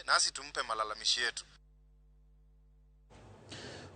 nasi tumpe malalamishi yetu.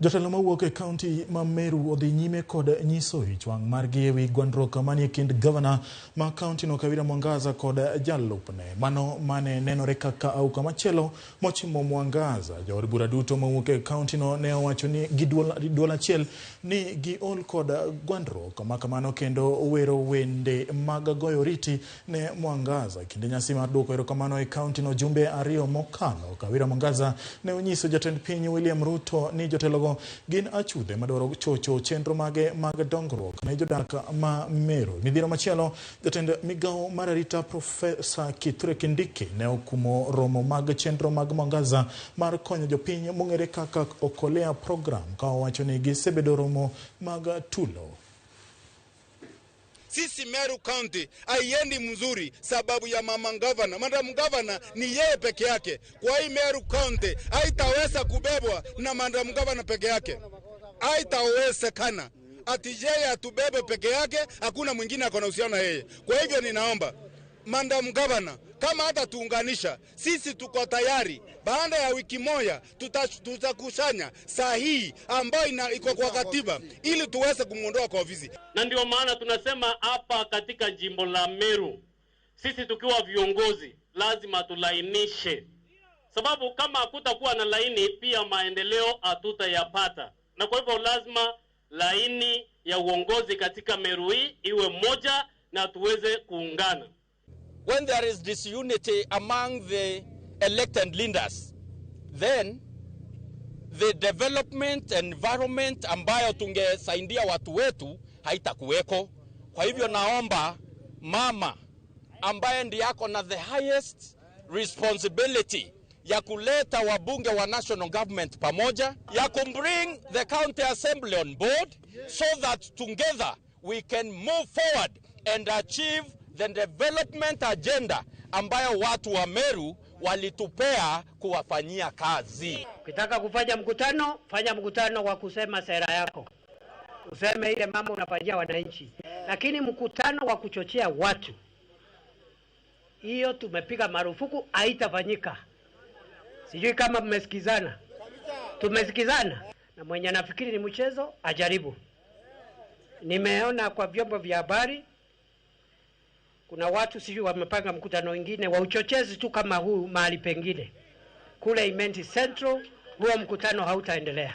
Jotelo mawuok e kaonti ma Meru odhi nyime kod nyiso ichwang' margi ewi gwandruok manie kind gavana ma kaonti no Kawira Mwangaza kod jalupne. Mano mane nenore kaka auka machielo mochimo Mwangaza. Jood bura duto mawuok e kaonti no ne owacho ni giduol achiel ni giol kod gwandruok makamano kendo wero wende mag goyo riti ne Mwangaza. Kinde nyasi mar duoko erokamano e kaonti no jumbe ariyo mokalo, Kawira Mwangaza ne onyiso jatend piny William Ruto ni jotelogo gin achudhe madwaro chocho chenro mage mag dongruok ne jodak ma Meru. Midhiero machielo, jatend migao mar arita Profesa Kithure Kindiki ne okumo romo mag chenro mag Mwangaza mar konyo jopiny mong'ere kaka Okolea program, ka owacho ni gisebedo romo mag tulo. Sisi Meru County haiendi mzuri sababu ya mama gavana. Madam gavana ni yeye peke yake. Kwa hii Meru County haitaweza kubebwa na madam gavana peke yake. Haitawezekana. Ati yeye atubebe peke yake, hakuna mwingine akona uhusiano na yeye. Kwa hivyo ninaomba madam gavana, kama hata tuunganisha, sisi tuko tayari. Baada ya wiki moja tutakusanya sahihi ambayo iko kwa katiba ili tuweze kumuondoa kwa ofisi. Na ndio maana tunasema hapa katika jimbo la Meru, sisi tukiwa viongozi lazima tulainishe. Sababu kama hakutakuwa na laini, pia maendeleo hatutayapata. Na kwa hivyo lazima laini ya uongozi katika Meru hii iwe moja na tuweze kuungana. When there is disunity among the elected leaders, then the development environment ambayo tungesaidia watu wetu haitakuweko. Kwa hivyo naomba mama ambaye ndiye ako na the highest responsibility ya kuleta wabunge wa national government pamoja, ya kumbring the county assembly on board, so that together we can move forward and achieve the development agenda ambayo watu wa Meru walitupea kuwafanyia kazi. Ukitaka kufanya mkutano, fanya mkutano wa kusema sera yako. Useme ile mambo unafanyia wananchi. Lakini mkutano wa kuchochea watu, hiyo tumepiga marufuku, haitafanyika. Sijui kama mmesikizana. Tumesikizana. Na mwenye anafikiri ni mchezo, ajaribu. Nimeona kwa vyombo vya habari kuna watu sijui wamepanga mkutano wengine wa uchochezi tu kama huu mahali pengine. Kule Imenti Central, huo mkutano hautaendelea.